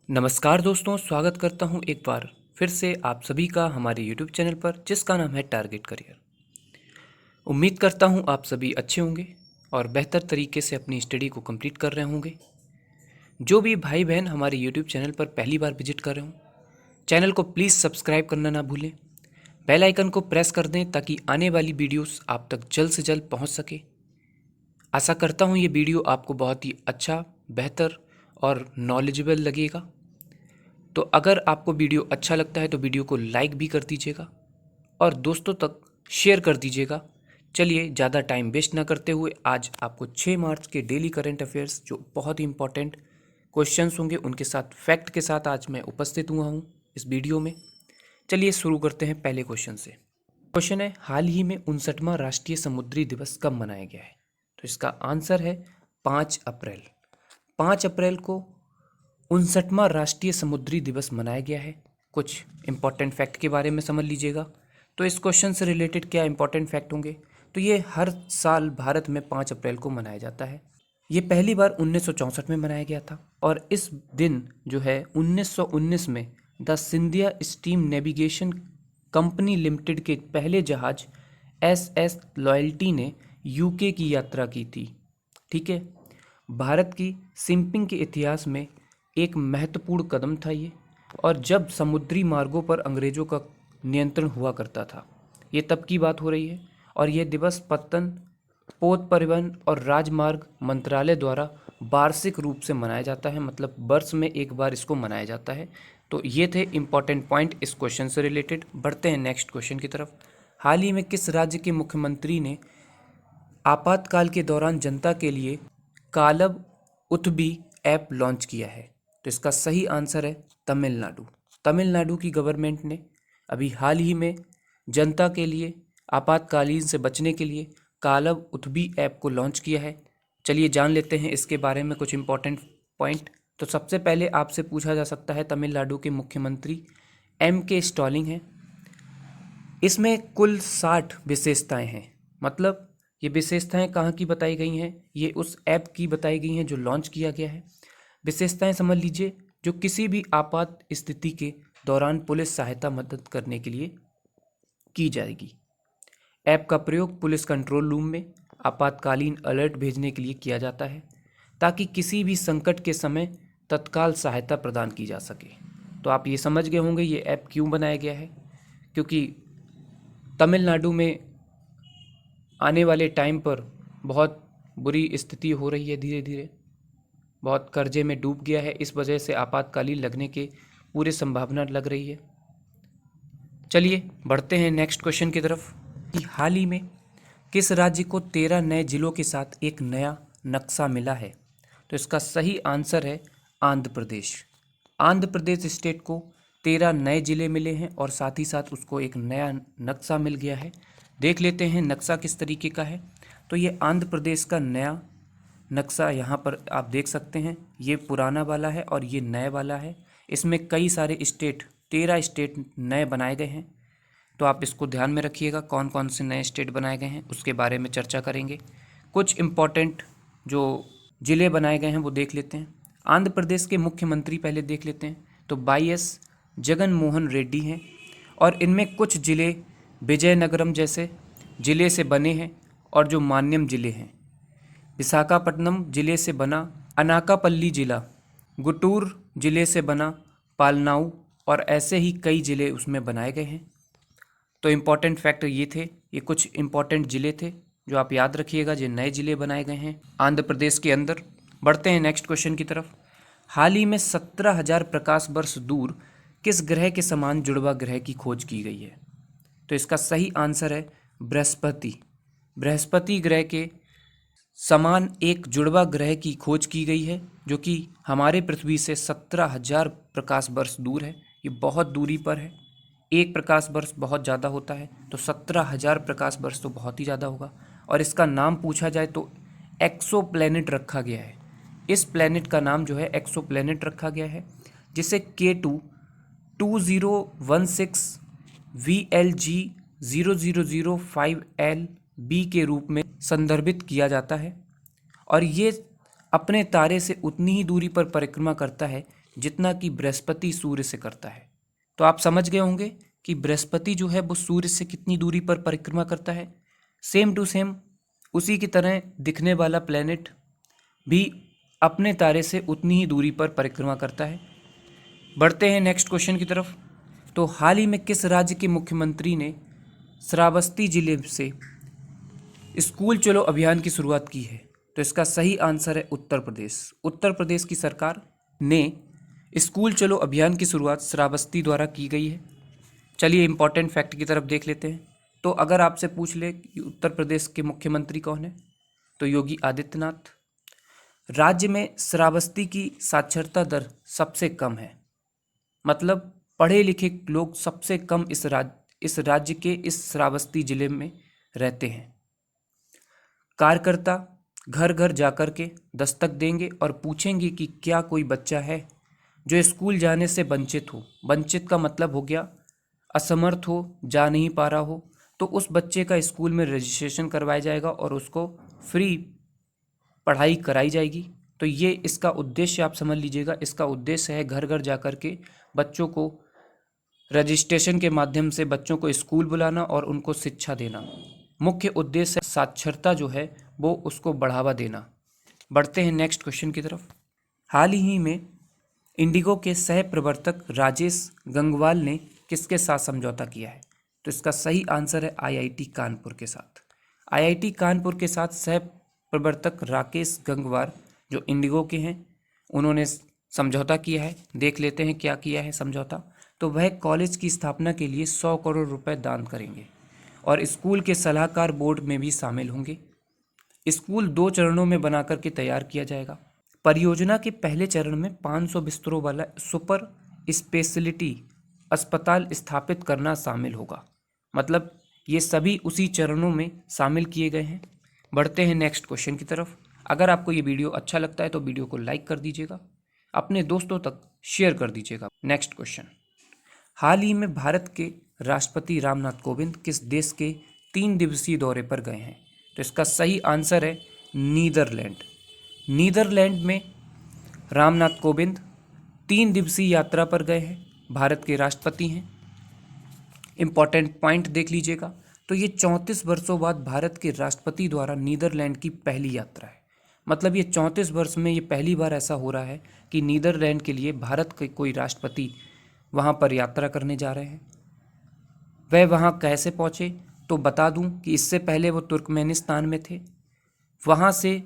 नमस्कार दोस्तों, स्वागत करता हूं एक बार फिर से आप सभी का हमारे YouTube चैनल पर जिसका नाम है टारगेट करियर। उम्मीद करता हूं आप सभी अच्छे होंगे और बेहतर तरीके से अपनी स्टडी को कंप्लीट कर रहे होंगे। जो भी भाई बहन हमारे YouTube चैनल पर पहली बार विजिट कर रहे हो, चैनल को प्लीज़ सब्सक्राइब करना ना भूलें। बेल आइकन को प्रेस कर दें ताकि आने वाली वीडियोस आप तक जल्द से जल्द पहुंच सके। आशा करता हूं ये वीडियो आपको बहुत ही अच्छा, बेहतर और नॉलेजेबल लगेगा। तो अगर आपको वीडियो अच्छा लगता है तो वीडियो को लाइक भी कर दीजिएगा और दोस्तों तक शेयर कर दीजिएगा। चलिए ज़्यादा टाइम वेस्ट ना करते हुए आज आपको 6 मार्च के डेली करंट अफेयर्स जो बहुत ही इंपॉर्टेंट क्वेश्चंस होंगे उनके साथ फैक्ट के साथ आज मैं उपस्थित हुआ हूँ इस वीडियो में। चलिए शुरू करते हैं पहले क्वेश्चन से। क्वेश्चन है, हाल ही में 59वां राष्ट्रीय समुद्री दिवस कब मनाया गया है? तो इसका आंसर है 5 अप्रैल। 5 अप्रैल को 59वां राष्ट्रीय समुद्री दिवस मनाया गया है। कुछ इंपॉर्टेंट फैक्ट के बारे में समझ लीजिएगा। तो इस क्वेश्चन से रिलेटेड क्या इंपॉर्टेंट फैक्ट होंगे? तो ये हर साल भारत में 5 अप्रैल को मनाया जाता है। ये पहली बार 1964 में मनाया गया था और इस दिन जो है 1919 में the Scindia steam navigation company limited के पहले जहाज SS लॉयल्टी ने यूके की यात्रा की थी। ठीक है, भारत की शिपिंग के इतिहास में एक महत्वपूर्ण कदम था ये, और जब समुद्री मार्गों पर अंग्रेज़ों का नियंत्रण हुआ करता था। ये तब की बात हो रही है और यह दिवस पोत परिवहन और राजमार्ग मंत्रालय द्वारा वार्षिक रूप से मनाया जाता है, मतलब वर्ष में एक बार इसको मनाया जाता है। तो ये थे इंपॉर्टेंट पॉइंट इस क्वेश्चन से रिलेटेड। बढ़ते हैं नेक्स्ट क्वेश्चन की तरफ। हाल ही में किस राज्य के मुख्यमंत्री ने आपातकाल के दौरान जनता के लिए कालब उथबी ऐप लॉन्च किया है? तो इसका सही आंसर है तमिलनाडु। तमिलनाडु की गवर्नमेंट ने अभी हाल ही में जनता के लिए आपातकालीन से बचने के लिए कालब उथबी ऐप को लॉन्च किया है। चलिए जान लेते हैं इसके बारे में कुछ इंपॉर्टेंट पॉइंट। तो सबसे पहले आपसे पूछा जा सकता है, तमिलनाडु के मुख्यमंत्री MK स्टालिन हैं। इसमें कुल 60 विशेषताएं हैं। मतलब ये विशेषताएं कहाँ की बताई गई हैं? ये उस ऐप की बताई गई हैं जो लॉन्च किया गया है। विशेषताएं समझ लीजिए, जो किसी भी आपात स्थिति के दौरान पुलिस सहायता मदद करने के लिए की जाएगी। ऐप का प्रयोग पुलिस कंट्रोल रूम में आपातकालीन अलर्ट भेजने के लिए किया जाता है ताकि किसी भी संकट के समय तत्काल सहायता प्रदान की जा सके। तो आप ये समझ गए होंगे ये ऐप क्यों बनाया गया है, क्योंकि तमिलनाडु में आने वाले टाइम पर बहुत बुरी स्थिति हो रही है, धीरे धीरे बहुत कर्जे में डूब गया है। इस वजह से आपातकालीन लगने के पूरी संभावना लग रही है। चलिए बढ़ते हैं नेक्स्ट क्वेश्चन की तरफ कि हाल ही में किस राज्य को 13 नए जिलों के साथ एक नया नक्शा मिला है? तो इसका सही आंसर है आंध्र प्रदेश। आंध्र प्रदेश स्टेट को 13 नए जिले मिले हैं और साथ ही साथ उसको एक नया नक्शा मिल गया है। देख लेते हैं नक्शा किस तरीके का है। तो ये आंध्र प्रदेश का नया नक्शा यहाँ पर आप देख सकते हैं। ये पुराना वाला है और ये नए वाला है। इसमें कई सारे स्टेट, 13 स्टेट नए बनाए गए हैं। तो आप इसको ध्यान में रखिएगा, कौन कौन से नए स्टेट बनाए गए हैं उसके बारे में चर्चा करेंगे। कुछ इम्पॉर्टेंट जो ज़िले बनाए गए हैं वो देख लेते हैं। आंध्र प्रदेश के मुख्यमंत्री पहले देख लेते हैं। तो YS जगन मोहन रेड्डी हैं और इनमें कुछ ज़िले विजयनगरम जैसे ज़िले से बने हैं और जो मान्यम ज़िले हैं विशाखापट्टनम जिले से बना अनाकापल्ली जिला, गुंटूर जिले से बना पालनाऊ, और ऐसे ही कई ज़िले उसमें बनाए गए हैं। तो इम्पॉर्टेंट फैक्ट ये थे, ये कुछ इम्पॉर्टेंट ज़िले थे जो आप याद रखिएगा, जो नए ज़िले बनाए गए हैं आंध्र प्रदेश के अंदर। बढ़ते हैं नेक्स्ट क्वेश्चन की तरफ। हाल ही में 17,000 प्रकाश वर्ष दूर किस ग्रह के समान जुड़वा ग्रह की खोज की गई है? तो इसका सही आंसर है बृहस्पति। बृहस्पति ग्रह के समान एक जुड़वा ग्रह की खोज की गई है जो कि हमारे पृथ्वी से 17,000 प्रकाश वर्ष दूर है। ये बहुत दूरी पर है। एक प्रकाश वर्ष बहुत ज़्यादा होता है, तो 17,000 प्रकाश वर्ष तो बहुत ही ज़्यादा होगा। और इसका नाम पूछा जाए तो एक्सो प्लैनेट रखा गया है। इस प्लैनेट का नाम जो है एक्सो प्लैनेट रखा गया है, जिसे K2 2016 VLG 0005LB के रूप में संदर्भित किया जाता है। और ये अपने तारे से उतनी ही दूरी पर परिक्रमा करता है जितना कि बृहस्पति सूर्य से करता है। तो आप समझ गए होंगे कि बृहस्पति जो है वो सूर्य से कितनी दूरी पर परिक्रमा करता है। सेम टू सेम उसी की तरह दिखने वाला प्लैनेट भी अपने तारे से उतनी ही दूरी पर परिक्रमा करता है। बढ़ते हैं नेक्स्ट क्वेश्चन की तरफ। तो हाल ही में किस राज्य के मुख्यमंत्री ने श्रावस्ती जिले से स्कूल चलो अभियान की शुरुआत की है? तो इसका सही आंसर है उत्तर प्रदेश। उत्तर प्रदेश की सरकार ने स्कूल चलो अभियान की शुरुआत श्रावस्ती द्वारा की गई है। चलिए इंपॉर्टेंट फैक्ट की तरफ देख लेते हैं। तो अगर आपसे पूछ ले कि उत्तर प्रदेश के मुख्यमंत्री कौन है, तो योगी आदित्यनाथ। राज्य में श्रावस्ती की साक्षरता दर सबसे कम है, मतलब पढ़े लिखे लोग सबसे कम इस राज्य के इस श्रावस्ती जिले में रहते हैं। कार्यकर्ता घर घर जाकर के दस्तक देंगे और पूछेंगे कि क्या कोई बच्चा है जो स्कूल जाने से वंचित हो। वंचित का मतलब हो गया असमर्थ हो, जा नहीं पा रहा हो, तो उस बच्चे का स्कूल में रजिस्ट्रेशन करवाया जाएगा और उसको फ्री पढ़ाई कराई जाएगी। तो ये इसका उद्देश्य आप समझ लीजिएगा। इसका उद्देश्य है घर घर जाकर के बच्चों को रजिस्ट्रेशन के माध्यम से बच्चों को स्कूल बुलाना और उनको शिक्षा देना। मुख्य उद्देश्य साक्षरता जो है वो उसको बढ़ावा देना। बढ़ते हैं नेक्स्ट क्वेश्चन की तरफ। हाल ही में इंडिगो के सह प्रवर्तक राजेश गंगवाल ने किसके साथ समझौता किया है? तो इसका सही आंसर है आईआईटी कानपुर के साथ। आईआईटी कानपुर के साथ सह प्रवर्तक राकेश गंगवार जो इंडिगो के हैं, उन्होंने समझौता किया है। देख लेते हैं क्या किया है समझौता। तो वह कॉलेज की स्थापना के लिए 100 करोड़ रुपए दान करेंगे और स्कूल के सलाहकार बोर्ड में भी शामिल होंगे। स्कूल 2 चरणों में बनाकर के तैयार किया जाएगा। परियोजना के पहले चरण में 500 बिस्तरों वाला सुपर स्पेशलिटी अस्पताल स्थापित करना शामिल होगा। मतलब ये सभी उसी चरणों में शामिल किए गए हैं। बढ़ते हैं नेक्स्ट क्वेश्चन की तरफ। अगर आपको ये वीडियो अच्छा लगता है तो वीडियो को लाइक कर दीजिएगा, अपने दोस्तों तक शेयर कर दीजिएगा। Next question. हाल ही में भारत के राष्ट्रपति रामनाथ कोविंद किस देश के 3 दिवसीय दौरे पर गए हैं? तो इसका सही आंसर है नीदरलैंड। नीदरलैंड में रामनाथ कोविंद 3 दिवसीय यात्रा पर गए हैं। भारत के राष्ट्रपति हैं। इंपॉर्टेंट पॉइंट देख लीजिएगा। तो ये 34 वर्षों बाद भारत के राष्ट्रपति द्वारा नीदरलैंड की पहली यात्रा है। मतलब ये 34 वर्ष में ये पहली बार ऐसा हो रहा है कि नीदरलैंड के लिए भारत के कोई राष्ट्रपति वहाँ पर यात्रा करने जा रहे हैं। वह वहाँ कैसे पहुँचे? तो बता दूं कि इससे पहले वो तुर्कमेनिस्तान में थे, वहाँ से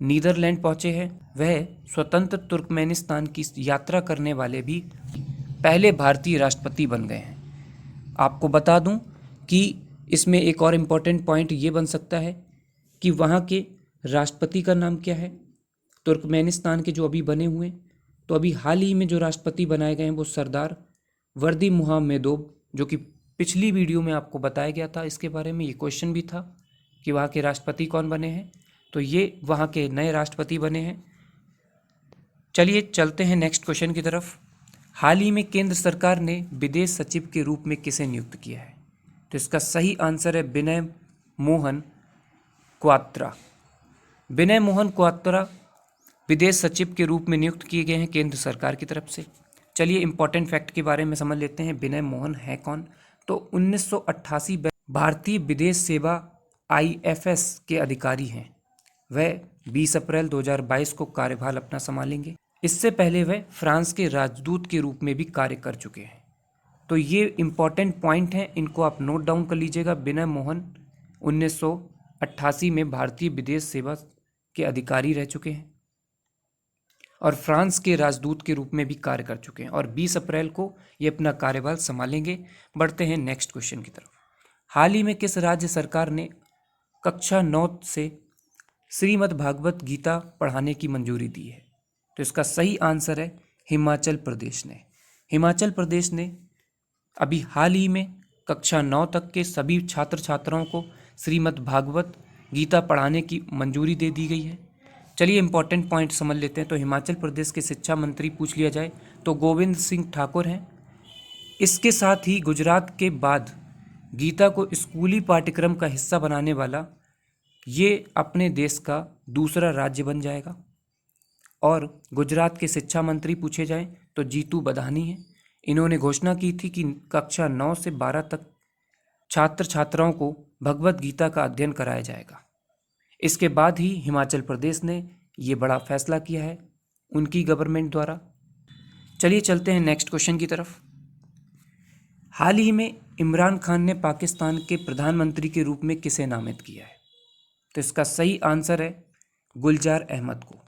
नीदरलैंड पहुँचे हैं। वह स्वतंत्र तुर्कमेनिस्तान की यात्रा करने वाले भी पहले भारतीय राष्ट्रपति बन गए हैं। आपको बता दूं कि इसमें एक और इम्पॉर्टेंट पॉइंट ये बन सकता है कि वहाँ के राष्ट्रपति का नाम क्या है, तुर्कमेनिस्तान के जो अभी बने हुए। तो अभी हाल ही में जो राष्ट्रपति बनाए गए हैं वो सरदार वर्दी मुहम्मेदोव, जो कि पिछली वीडियो में आपको बताया गया था। इसके बारे में ये क्वेश्चन भी था कि वहाँ के राष्ट्रपति कौन बने हैं। तो ये वहाँ के नए राष्ट्रपति बने हैं। चलिए चलते हैं नेक्स्ट क्वेश्चन की तरफ। हाल ही में केंद्र सरकार ने विदेश सचिव के रूप में किसे नियुक्त किया है? तो इसका सही आंसर है विनय मोहन क्वात्रा। विनय मोहन क्वात्रा विदेश सचिव के रूप में नियुक्त किए गए हैं केंद्र सरकार की तरफ से। चलिए इंपॉर्टेंट फैक्ट के बारे में समझ लेते हैं। विनय मोहन है कौन? तो 1988 भारतीय विदेश सेवा IFS के अधिकारी हैं। वह 20 अप्रैल 2022 को कार्यभार अपना संभालेंगे। इससे पहले वह फ्रांस के राजदूत के रूप में भी कार्य कर चुके हैं। तो ये इम्पॉर्टेंट पॉइंट हैं, इनको आप नोट डाउन कर लीजिएगा। विनय मोहन 1988 में भारतीय विदेश सेवा के अधिकारी रह चुके हैं और फ्रांस के राजदूत के रूप में भी कार्य कर चुके हैं और 20 अप्रैल को ये अपना कार्यभार संभालेंगे। बढ़ते हैं नेक्स्ट क्वेश्चन की तरफ। हाल ही में किस राज्य सरकार ने कक्षा 9 से श्रीमद् भागवत गीता पढ़ाने की मंजूरी दी है? तो इसका सही आंसर है हिमाचल प्रदेश ने। हिमाचल प्रदेश ने अभी हाल ही में कक्षा 9 तक के सभी छात्र छात्राओं को श्रीमद् भागवत गीता पढ़ाने की मंजूरी दे दी गई है। चलिए इंपॉर्टेंट पॉइंट समझ लेते हैं। तो हिमाचल प्रदेश के शिक्षा मंत्री पूछ लिया जाए तो गोविंद सिंह ठाकुर हैं। इसके साथ ही गुजरात के बाद गीता को स्कूली पाठ्यक्रम का हिस्सा बनाने वाला ये अपने देश का दूसरा राज्य बन जाएगा। और गुजरात के शिक्षा मंत्री पूछे जाएं तो तो जीतू बधानी है। इन्होंने घोषणा की थी कि कक्षा 9 से 12 तक छात्र छात्राओं को भगवत गीता का अध्ययन कराया जाएगा। इसके बाद ही हिमाचल प्रदेश ने ये बड़ा फैसला किया है उनकी गवर्नमेंट द्वारा। चलिए चलते हैं नेक्स्ट क्वेश्चन की तरफ। हाल ही में इमरान खान ने पाकिस्तान के प्रधानमंत्री के रूप में किसे नामित किया है? तो इसका सही आंसर है गुलजार अहमद को।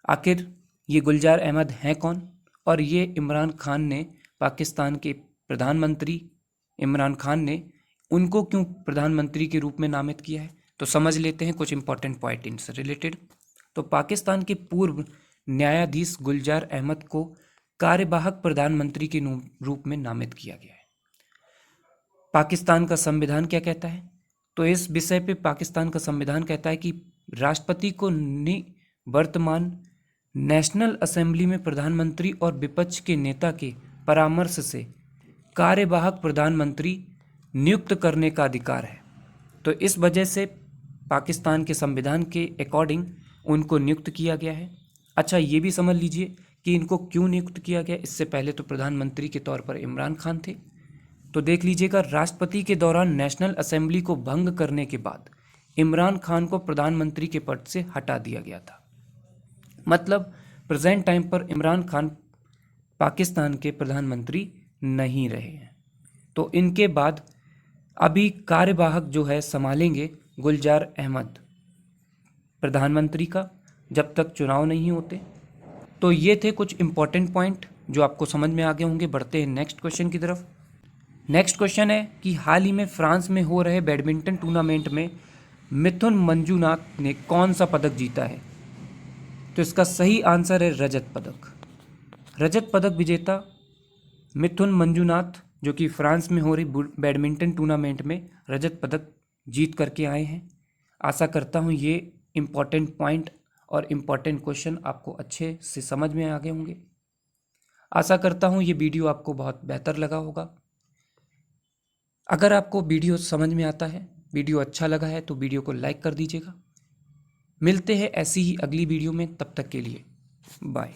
आखिर ये गुलजार अहमद हैं कौन और ये इमरान खान ने पाकिस्तान के प्रधानमंत्री इमरान खान ने उनको क्यों प्रधानमंत्री के रूप में नामित किया है? तो समझ लेते हैं कुछ इंपॉर्टेंट पॉइंट इनसे रिलेटेड। तो पाकिस्तान के पूर्व न्यायाधीश गुलजार अहमद को कार्यवाहक प्रधानमंत्री के रूप में नामित किया गया है। पाकिस्तान का संविधान क्या कहता है? तो इस विषय पे पाकिस्तान का संविधान कहता है कि राष्ट्रपति को वर्तमान नेशनल असेंबली में प्रधानमंत्री और विपक्ष के नेता के परामर्श से कार्यवाहक प्रधानमंत्री नियुक्त करने का अधिकार है। तो इस वजह से पाकिस्तान के संविधान के अकॉर्डिंग उनको नियुक्त किया गया है। अच्छा, ये भी समझ लीजिए कि इनको क्यों नियुक्त किया गया। इससे पहले तो प्रधानमंत्री के तौर पर इमरान खान थे। तो देख लीजिएगा, राष्ट्रपति के दौरान नेशनल असेंबली को भंग करने के बाद इमरान खान को प्रधानमंत्री के पद से हटा दिया गया था। मतलब प्रेजेंट टाइम पर इमरान खान पाकिस्तान के प्रधानमंत्री नहीं रहे हैं। तो इनके बाद अभी कार्यवाहक जो है संभालेंगे गुलजार अहमद प्रधानमंत्री का, जब तक चुनाव नहीं होते। तो ये थे कुछ इंपॉर्टेंट पॉइंट जो आपको समझ में आ गए होंगे। बढ़ते हैं नेक्स्ट क्वेश्चन की तरफ। नेक्स्ट क्वेश्चन है कि हाल ही में फ्रांस में हो रहे बैडमिंटन टूर्नामेंट में मिथुन मंजूनाथ ने कौन सा पदक जीता है? तो इसका सही आंसर है रजत पदक। रजत पदक विजेता मिथुन मंजूनाथ, जो कि फ्रांस में हो रही बैडमिंटन टूर्नामेंट में रजत पदक जीत करके आए हैं। आशा करता हूँ ये इम्पॉर्टेंट पॉइंट और इम्पॉर्टेंट क्वेश्चन आपको अच्छे से समझ में आ गए होंगे। आशा करता हूँ ये वीडियो आपको बहुत बेहतर लगा होगा। अगर आपको वीडियो समझ में आता है, वीडियो अच्छा लगा है, तो वीडियो को लाइक कर दीजिएगा। मिलते हैं ऐसी ही अगली वीडियो में, तब तक के लिए बाय।